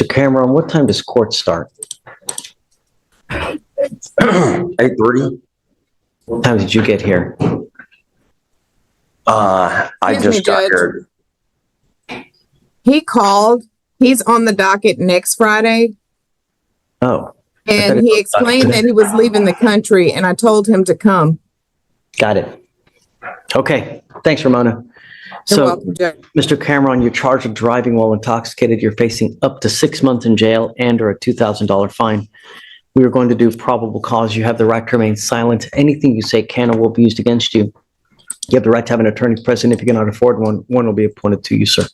Mr. Cameron, what time does court start? 8:30. What time did you get here? I Excuse me, just got Judge. here. He called. He's on the docket next Friday. Oh, And he explained that he was leaving the country, and I told him to come. got it. Okay, thanks, Ramona. You're So, welcome, Judge. Mr. Cameron, you're charged with driving while intoxicated. You're facing up to 6 months in jail and or a $2,000 fine. We are going to do probable cause. You have the right to remain silent. Anything you say can or will be used against you. You have the right to have an attorney present. If you cannot afford one, one will be appointed to you, sir.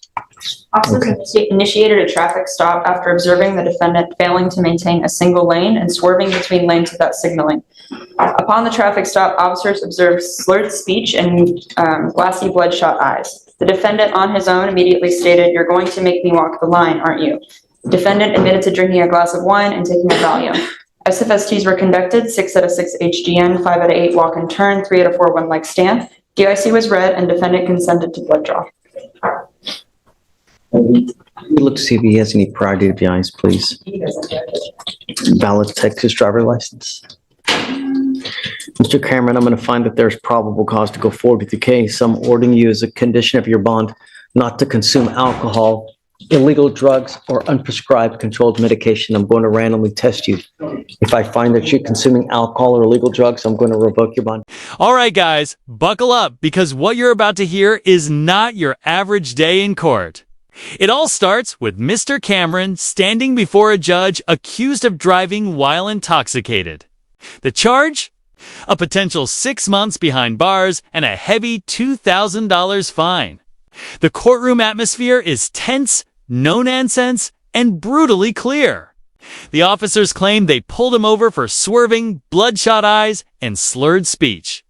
Officers initiated a traffic stop after observing the defendant failing to maintain a single lane and swerving between lanes without signaling. Upon the traffic stop, officers observed slurred speech and glassy bloodshot eyes. The defendant on his own immediately stated, "You're going to make me walk the line, aren't you?" The defendant admitted to drinking a glass of wine and taking a Valium. SFSTs were conducted, 6 out of 6 HGN, 5 out of 8 walk and turn, 3 out of 4 one-leg stand. DIC was read and defendant consented to blood draw. Look to see if he has any prior DWIs, please. Valid Texas driver license. Mr. Cameron, I'm going to find that there's probable cause to go forward with the case. I'm ordering you as a condition of your bond not to consume alcohol, illegal drugs, or unprescribed controlled medication. I'm going to randomly test you. If I find that you're consuming alcohol or illegal drugs, I'm going to revoke your bond. All right, guys, buckle up because what you're about to hear is not your average day in court. It all starts with Mr. Cameron standing before a judge accused of driving while intoxicated. The charge? A potential 6 months behind bars and a heavy $2,000 fine. The courtroom atmosphere is tense, no nonsense, and brutally clear. The officers claim they pulled him over for swerving, bloodshot eyes, and slurred speech.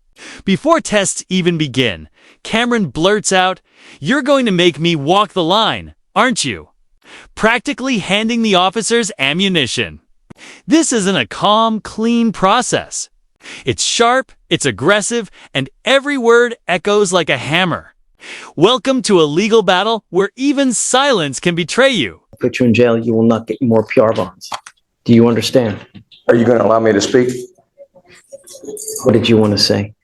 Before tests even begin, Cameron blurts out, "You're going to make me walk the line, aren't you?" Practically handing the officers ammunition. This isn't a calm, clean process. It's sharp, it's aggressive, and every word echoes like a hammer. Welcome to a legal battle where even silence can betray you. Put you in jail, you will not get more PR bonds. Do you understand? Are you going to allow me to speak What did you want to say?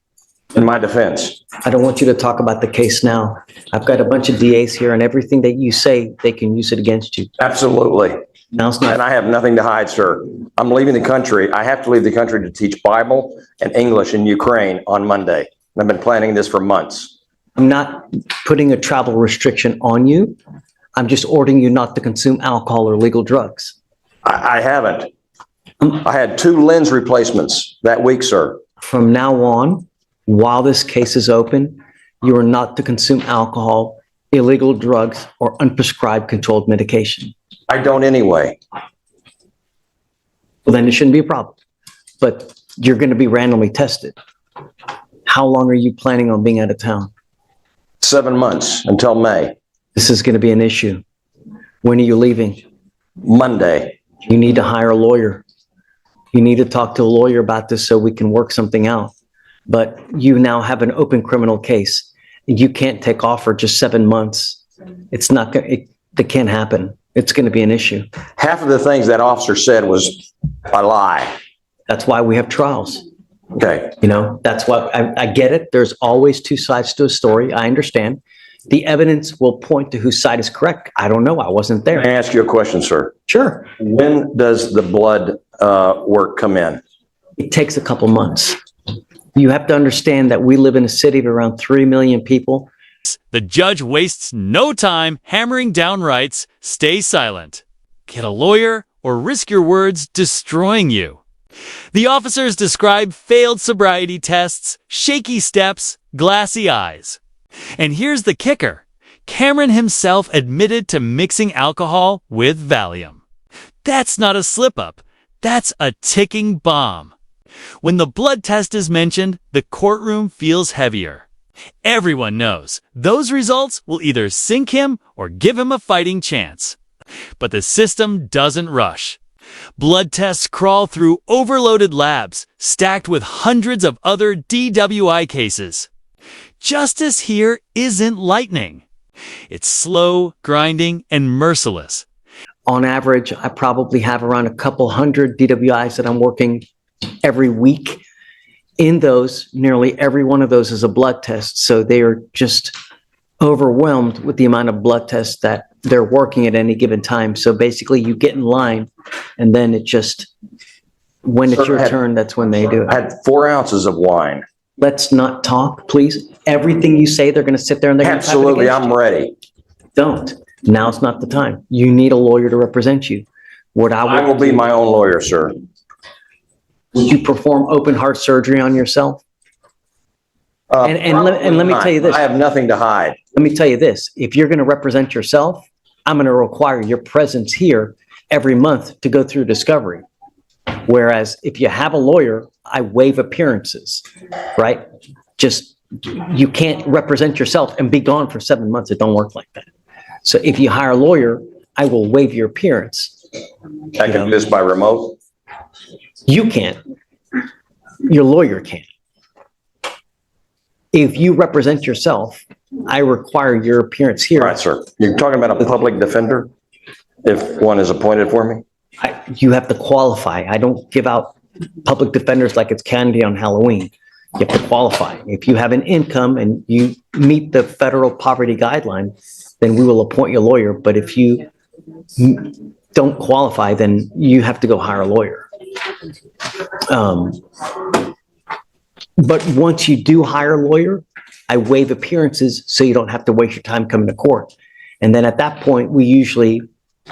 in my defense? I don't want you to talk about the case now. I've got a bunch of DAs here, and everything that you say, they can use it against you. Absolutely. Now's And not, I have nothing to hide, sir. I'm leaving the country. I have to leave the country to teach Bible and English in Ukraine on Monday. I've been planning this for months. I'm not putting a travel restriction on you. I'm just ordering you not to consume alcohol or illegal drugs. I haven't. I had 2 lens replacements that week, sir. From now on, while this case is open, you are not to consume alcohol, illegal drugs, or unprescribed controlled medication. I don't anyway. Well, then it shouldn't be a problem. But you're going to be randomly tested. How long are you planning on being out of town? 7 months until May. This is going to be an issue. When are you leaving? Monday. You need to hire a lawyer. You need to talk to a lawyer about this so we can work something out. But you now have an open criminal case. You can't take off for just 7 months. It's not going. It can't happen. It's going to be an issue. Half of the things that officer said was a lie. That's why we have trials. Okay. You know, that's why I get it. There's always 2 sides to a story. I understand. The evidence will point to whose side is correct. I don't know. I wasn't there. May I ask you a question, sir? Sure. When does the blood work come in? It takes a couple months. You have to understand that we live in a city of around 3 million people. The judge wastes no time hammering down rights, stay silent. Get a lawyer or risk your words destroying you. The officers describe failed sobriety tests, shaky steps, glassy eyes. And here's the kicker. Cameron himself admitted to mixing alcohol with Valium. That's not a slip-up. That's a ticking bomb. When the blood test is mentioned, the courtroom feels heavier. Everyone knows those results will either sink him or give him a fighting chance. But the system doesn't rush. Blood tests crawl through overloaded labs, stacked with hundreds of other DWI cases. Justice here isn't lightning. It's slow, grinding, and merciless. On average, I probably have around a couple hundred DWIs that I'm working every week. In those, nearly every one of those is a blood test. So they are just overwhelmed with the amount of blood tests that they're working at any given time. So basically you get in line and then it just, when it's your turn, that's when they do I it. had 4 ounces of wine. Let's not talk, please. Everything you say, they're going to sit there and they're going to type it Absolutely, against I'm you. ready. Don't. Now's not the time. You need a lawyer to represent you. What I will be my own lawyer, sir. Would you perform open heart surgery on yourself? And let me tell you this. I have nothing to hide. Let me tell you this. If you're going to represent yourself, I'm going to require your presence here every month to go through discovery. Whereas if you have a lawyer, I waive appearances, right? Just, you can't represent yourself and be gone for 7 months. It don't work like that. So if you hire a lawyer, I will waive your appearance. I can do this by remote. You can't. Your lawyer can. If you represent yourself, I require your appearance here. All right, sir. You're talking about a public defender? If one is appointed for me? You have to qualify. I don't give out public defenders like it's candy on Halloween. You have to qualify. If you have an income and you meet the federal poverty guideline, then we will appoint you a lawyer. But if you don't qualify, then you have to go hire a lawyer. But once you do hire a lawyer, I waive appearances so you don't have to waste your time coming to court. And then at that point,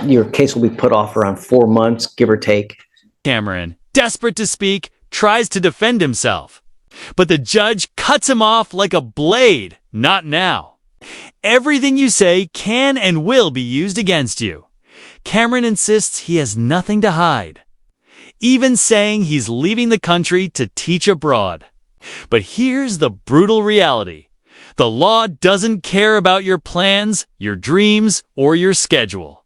your case will be put off around 4 months, give or take. Cameron, desperate to speak, tries to defend himself. But the judge cuts him off like a blade. Not now. Everything you say can and will be used against you. Cameron insists he has nothing to hide, even saying he's leaving the country to teach abroad. But here's the brutal reality. The law doesn't care about your plans, your dreams, or your schedule.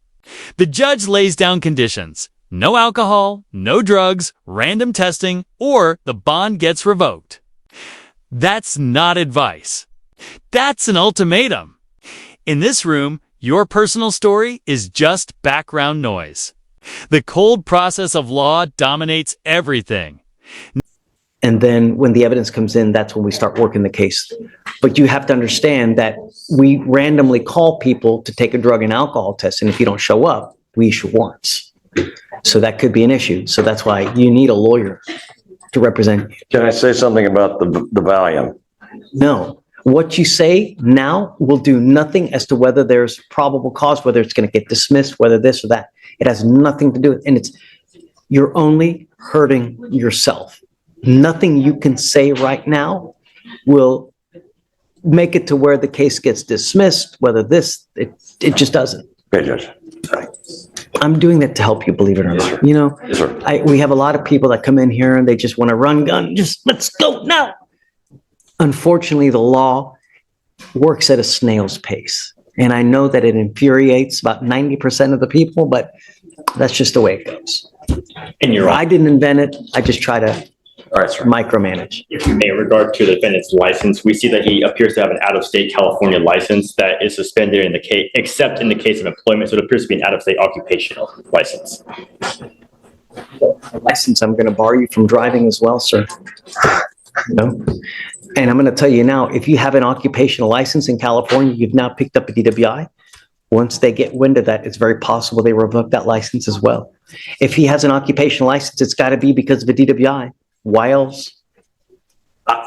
The judge lays down conditions. No alcohol, no drugs, random testing, or the bond gets revoked. That's not advice. That's an ultimatum. In this room, your personal story is just background noise. The cold process of law dominates everything. And then when the evidence comes in, that's when we start working the case. But you have to understand that we randomly call people to take a drug and alcohol test. And if you don't show up, we issue warrants. So that could be an issue. So that's why you need a lawyer to represent you. Can I say something about the Valium? No. What you say now will do nothing as to whether there's probable cause, whether it's going to get dismissed, whether this or that. It has nothing to do with it. And you're only hurting yourself. Nothing you can say right now will make it to where the case gets dismissed, whether it just doesn't. Okay, Judge. I'm doing that to help you, believe it or not. You know, Yes, sir. we have a lot of people that come in here and they just want to run gun. Just let's go now. Unfortunately, the law works at a snail's pace. And I know that it infuriates about 90% of the people, but that's just the way it goes. And you're I right. didn't invent it. I just try to All right, sir. micromanage. If you may, in regard to the defendant's license, we see that he appears to have an out-of-state California license that is suspended in the case, except in the case of employment. So it appears to be an out-of-state occupational license. License, I'm going to bar you from driving as well, sir. No. And I'm going to tell you now, if you have an occupational license in California, you've now picked up a DWI. Once they get wind of that, it's very possible they revoke that license as well. If he has an occupational license, it's got to be because of a DWI. Why else? Can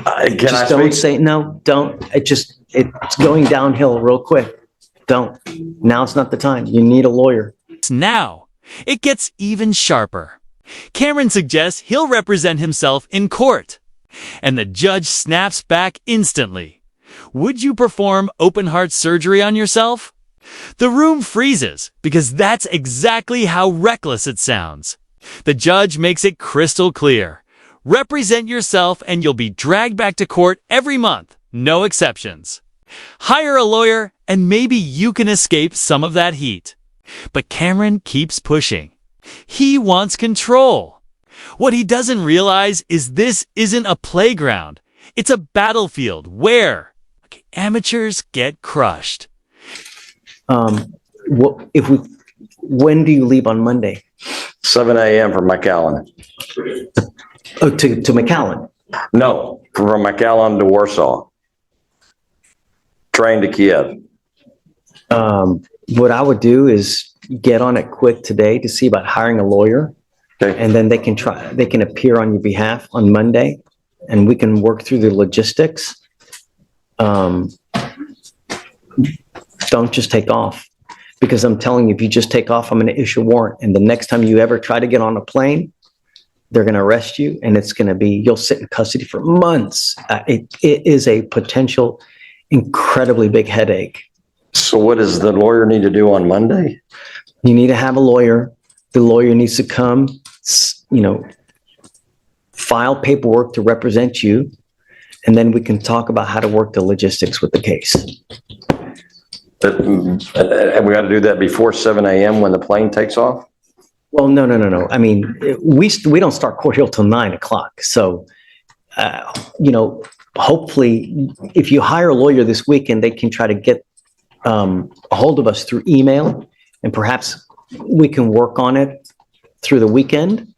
I Just don't speak? say, no, don't. It's going downhill real quick. Don't. Now's not the time. You need a lawyer. Now, it gets even sharper. Cameron suggests he'll represent himself in court. And the judge snaps back instantly. Would you perform open heart surgery on yourself? The room freezes because that's exactly how reckless it sounds. The judge makes it crystal clear. Represent yourself and you'll be dragged back to court every month, no exceptions. Hire a lawyer and maybe you can escape some of that heat. But Cameron keeps pushing. He wants control. What he doesn't realize is this isn't a playground. It's a battlefield where amateurs get crushed. If we when do you leave on Monday? 7 a.m. from McAllen. Oh, to McAllen. No, from McAllen to Warsaw. Train to Kiev. What I would do is get on it quick today to see about hiring a lawyer, Okay. and then they can appear on your behalf on Monday, and we can work through the logistics. Don't just take off, because I'm telling you, if you just take off, I'm going to issue a warrant, and the next time you ever try to get on a plane, they're going to arrest you, and it's going to be, you'll sit in custody for months. It is a potential incredibly big headache. So what does the lawyer need to do on Monday? You need to have a lawyer. The lawyer needs to come, file paperwork to represent you, and then we can talk about how to work the logistics with the case. And we got to do that before 7 a.m. when the plane takes off? Well, no. I mean, we don't start court here till 9:00. So, hopefully, if you hire a lawyer this weekend, they can try to get a hold of us through email, and perhaps we can work on it through the weekend,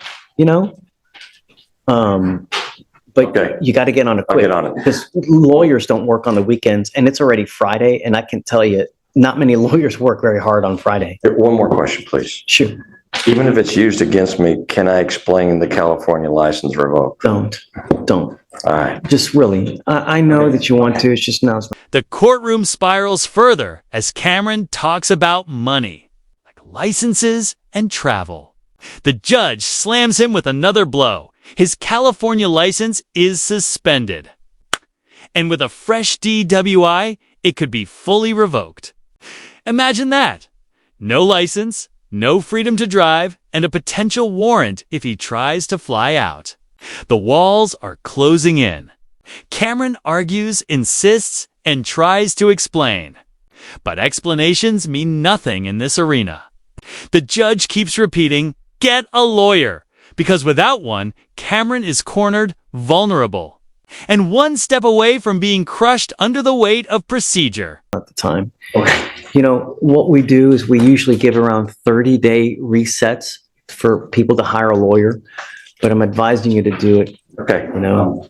But Okay. you got to get on it I'll quick. get on it. Because lawyers don't work on the weekends, and it's already Friday, and I can tell you, not many lawyers work very hard on Friday. One more question, please. Shoot, Even if it's used against me, can I explain the California license revoked? don't. All right. Just really, I know that you want to, it's just now. The courtroom spirals further as Cameron talks about money, like licenses and travel. The judge slams him with another blow. His California license is suspended. And with a fresh DWI, it could be fully revoked. Imagine that. No license, no freedom to drive, and a potential warrant if he tries to fly out. The walls are closing in. Cameron argues, insists, and tries to explain. But explanations mean nothing in this arena. The judge keeps repeating, "Get a lawyer," because without one, Cameron is cornered, vulnerable, and one step away from being crushed under the weight of procedure. At the time. What we do is we usually give around 30-day resets for people to hire a lawyer, but I'm advising you to do it, Okay. know.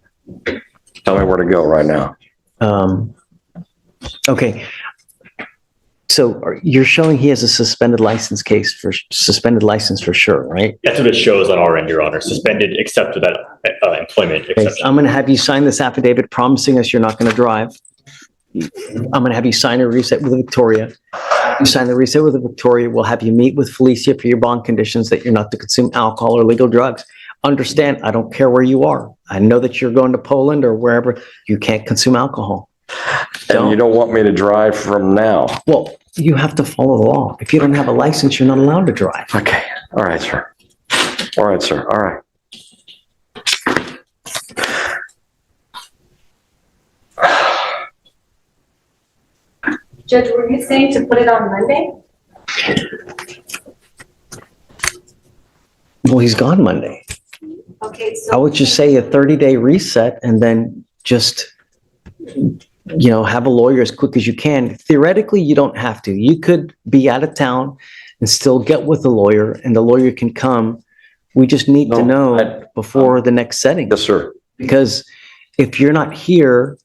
Tell me where to go right now. Okay. So you're showing he has a suspended license for sure, right? That's what it shows on our end, Your Honor. Suspended except for that employment Okay, exception. so I'm going to have you sign this affidavit promising us you're not going to drive. I'm going to have you sign a reset with Victoria. You sign the reset with Victoria. We'll have you meet with Felicia for your bond conditions that you're not to consume alcohol or illegal drugs. Understand, I don't care where you are. I know that you're going to Poland or wherever. You can't consume alcohol. And you don't want me to drive from now? Well, you have to follow the law. If you don't have a license, you're not allowed to drive. Okay. All right, sir. All right, sir. All right. Judge, were you saying to put it on Monday? Well, he's gone Monday. Okay, I so, would just say a 30-day reset and then just, have a lawyer as quick as you can. Theoretically, you don't have to. You could be out of town and still get with a lawyer, and the lawyer can come. We just need to No, know before the next setting. Yes, sir. Because if you're not here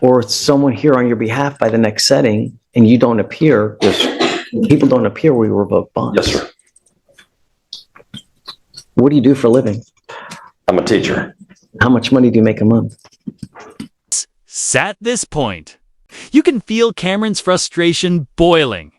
or it's someone here on your behalf by the next setting and you don't appear, Yes, people don't appear, we revoke bonds. yes, sir. What do you do for a living? I'm a teacher. How much money do you make a month? At this point, you can feel Cameron's frustration boiling.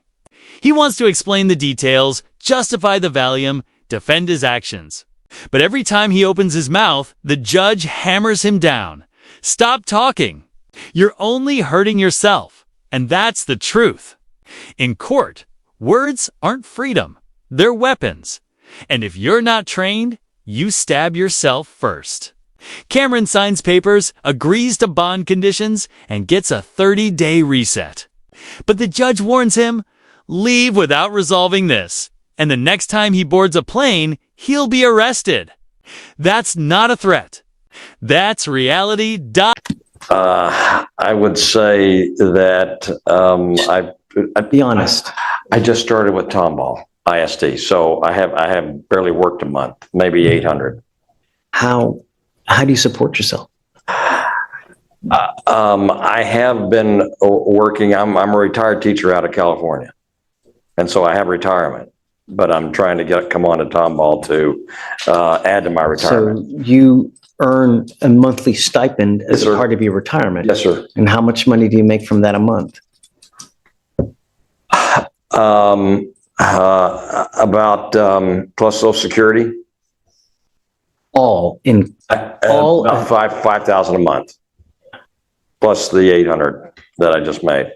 He wants to explain the details, justify the Valium, defend his actions. But every time he opens his mouth, the judge hammers him down. Stop talking. You're only hurting yourself. And that's the truth. In court, words aren't freedom. They're weapons. And if you're not trained, you stab yourself first. Cameron signs papers, agrees to bond conditions, and gets a 30-day reset. But the judge warns him, leave without resolving this. And the next time he boards a plane, he'll be arrested. That's not a threat. That's reality. I would say that Be honest. I just started with Tomball. IST. So I have barely worked a month, maybe 800. How do you support yourself? I have been working. I'm a retired teacher out of California, and so I have retirement. But I'm trying to come on to Tomball to add to my retirement. So you earn a monthly stipend as Yes, a sir. part of your retirement. Yes, sir. And how much money do you make from that a month? About plus Social Security, All in, all about 5,000 a month, plus the 800 that I just made.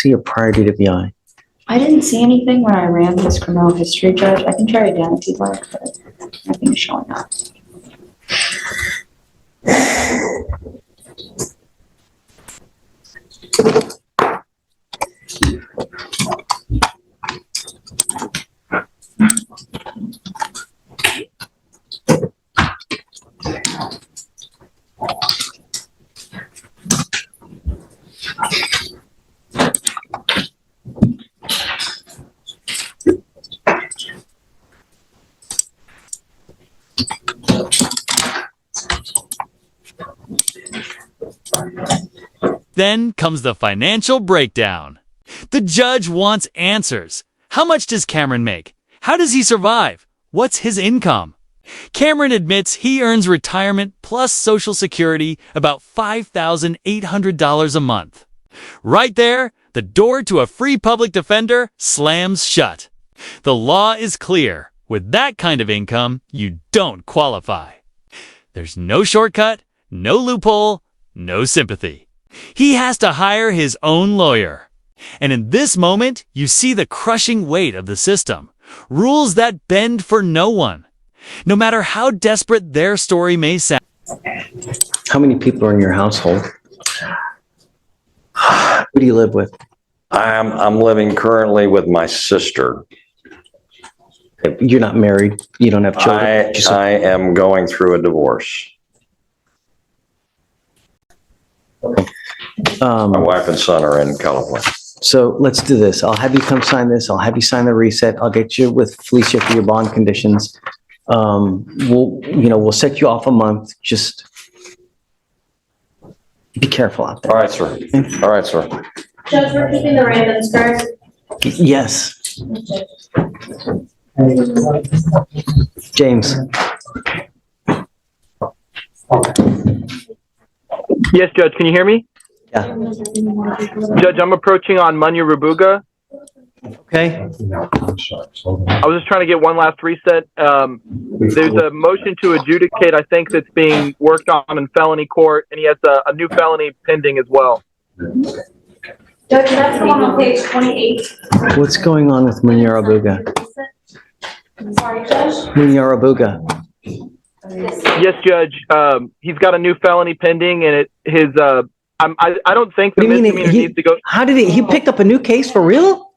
see a prior DWI. I didn't see anything when I ran this criminal history, Judge. I can try again if you'd like, but nothing is showing up. Then comes the financial breakdown. The judge wants answers. How much does Cameron make? How does he survive? What's his income? Cameron admits he earns retirement plus Social Security about $5,800 a month. Right there, the door to a free public defender slams shut. The law is clear. With that kind of income, you don't qualify. There's no shortcut, no loophole, no sympathy. He has to hire his own lawyer. And in this moment, you see the crushing weight of the system. Rules that bend for no one. No matter how desperate their story may sound. How many people are in your household? Who do you live with? I'm living currently with my sister. You're not married. You don't have children. I am going through a divorce. My wife and son are in California. So let's do this. I'll have you come sign this. I'll have you sign the reset. I'll get you with Felicia for your bond conditions. We'll set you off a month. Just be careful out there. All right, sir. All right, sir. Judge, we're keeping the random scars. Yes, James. Yes, Judge, can you hear me? Yeah. Judge, I'm approaching on Munya Rabuga. Okay. I was just trying to get one last reset. There's a motion to adjudicate, I think, that's being worked on in felony court, and he has a new felony pending as well. Judge, that's the one on page 28. What's going on with Munyarabuga? Sorry, Judge. Munyarabuga. Yes, Judge. He's got a new felony pending, and I don't think the What do you mean misdemeanor he- needs to go. How did he picked up a new case for real?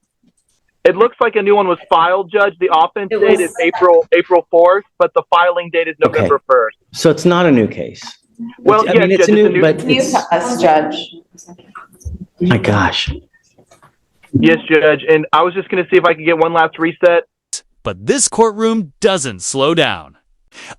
It looks like a new one was filed, Judge. The offense date is April 4th, but the filing date is November 1st. So it's not a new case. Well, I mean, yes, it's Judge, new, but New it's, to us, Judge. my gosh. Yes, Judge. And I was just going to see if I could get one last reset. But this courtroom doesn't slow down.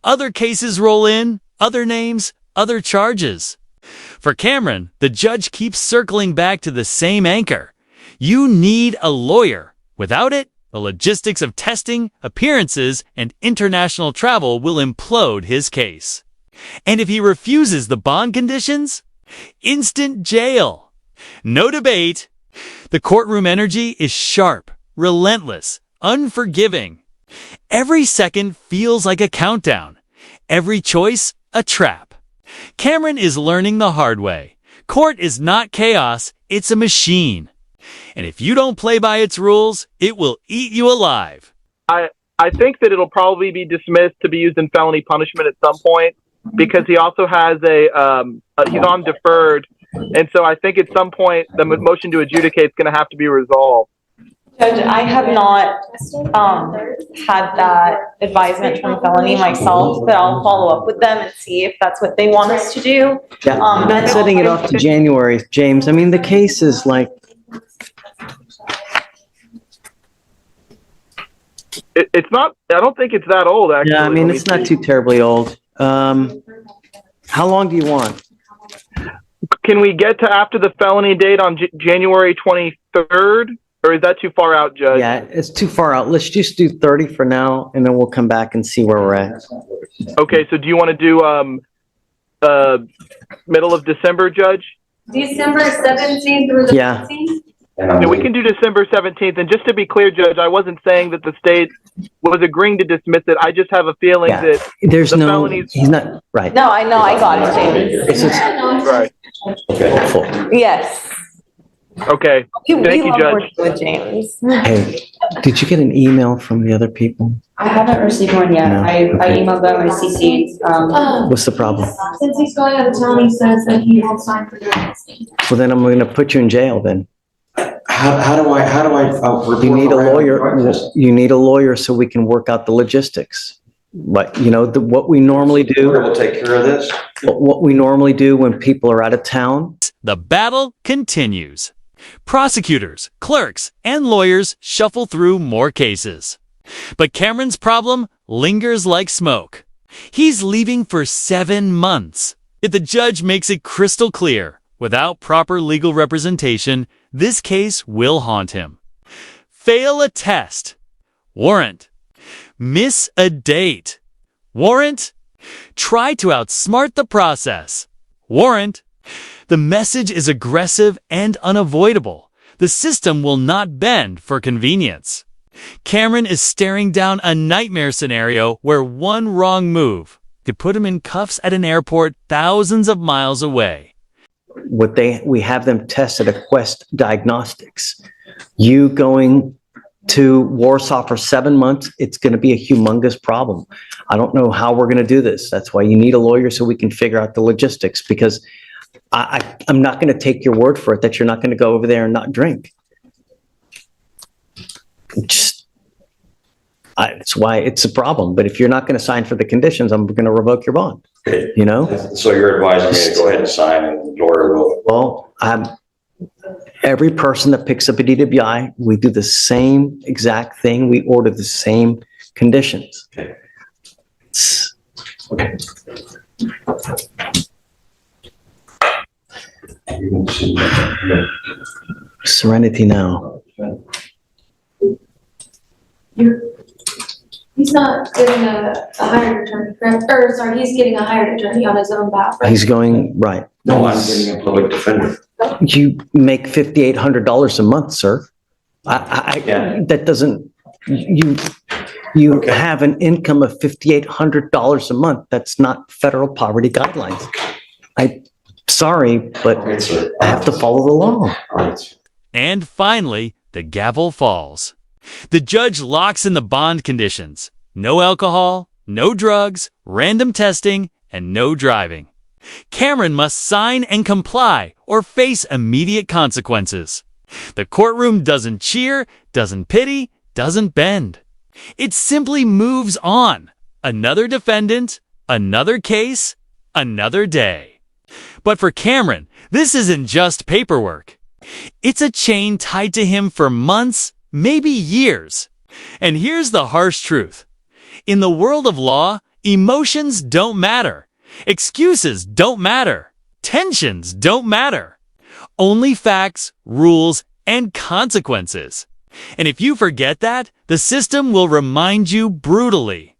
Other cases roll in, other names, other charges. For Cameron, the judge keeps circling back to the same anchor. You need a lawyer. Without it, the logistics of testing, appearances, and international travel will implode his case. And if he refuses the bond conditions, instant jail. No debate. The courtroom energy is sharp, relentless, unforgiving. Every second feels like a countdown. Every choice, a trap. Cameron is learning the hard way. Court is not chaos, it's a machine. And if you don't play by its rules, it will eat you alive. I think that it'll probably be dismissed to be used in felony punishment at some point because he also has he's on deferred. And so I think at some point the motion to adjudicate is going to have to be resolved. Judge, I have not, had that advisement from felony myself, but I'll follow up with them and see if that's what they want us to do. Yeah, I'm not setting it off to January, James. I mean, the case is like, It's not, I don't think it's that old, actually. yeah, I mean, Let me it's not see. too terribly old. How long do you want? Can we get to after the felony date on January 23rd? Or is that too far out, Judge? Yeah, it's too far out. Let's just do 30 for now, and then we'll come back and see where we're at. Okay, so do you want to do middle of December, Judge? December 17th through the Yeah. 15th? Yeah, we can do December 17th. And just to be clear, Judge, I wasn't saying that the state was agreeing to dismiss it. I just have a feeling Yeah. that There's the no, felonies- he's not, right. No, I know, I got it, James. It's just right. hopeful. Yes. Okay. We Thank you, love Judge. working with James. Hey, did you get an email from the other people? I haven't received one yet. No, I okay. emailed them, I CC'd, What's the problem? Since he's going out of town, he says that he won't sign for the next meeting. Well, then I'm gonna put you in jail then. How do I, You need a lawyer, you need a lawyer so we can work out the logistics. But, you know, what we normally do, We'll take care of this. what we normally do when people are out of town, The battle continues. Prosecutors, clerks, and lawyers shuffle through more cases. But Cameron's problem lingers like smoke. He's leaving for 7 months. If the judge makes it crystal clear, without proper legal representation, this case will haunt him. Fail a test. Warrant. Miss a date. Warrant. Try to outsmart the process. Warrant. The message is aggressive and unavoidable. The system will not bend for convenience. Cameron is staring down a nightmare scenario where one wrong move could put him in cuffs at an airport thousands of miles away. we have them tested at Quest Diagnostics. You going to Warsaw for 7 months, it's going to be a humongous problem. I don't know how we're going to do this. That's why you need a lawyer so we can figure out the logistics, because I'm not going to take your word for it that you're not going to go over there and not drink. It's why it's a problem. But if you're not going to sign for the conditions, I'm going to revoke your bond. You know? So you're advising me to go ahead and sign and the lawyer will. Well, every person that picks up a DWI, we do the same exact thing. We order the same conditions. Okay. Serenity now. He's not getting a hired attorney, correct? Or, sorry, he's getting a hired attorney on his own behalf, right? He's going, right. No, I'm getting a public defender. You make $5,800 a month, sir. Yeah. That doesn't, you have an income of $5,800 a month. That's not federal poverty guidelines. Sorry, but I have to follow the law. And finally, the gavel falls. The judge locks in the bond conditions. No alcohol, no drugs, random testing, and no driving. Cameron must sign and comply or face immediate consequences. The courtroom doesn't cheer, doesn't pity, doesn't bend. It simply moves on. Another defendant, another case, another day. But for Cameron, this isn't just paperwork. It's a chain tied to him for months, maybe years. And here's the harsh truth. In the world of law, emotions don't matter. Excuses don't matter. Tensions don't matter. Only facts, rules, and consequences. And if you forget that, the system will remind you brutally.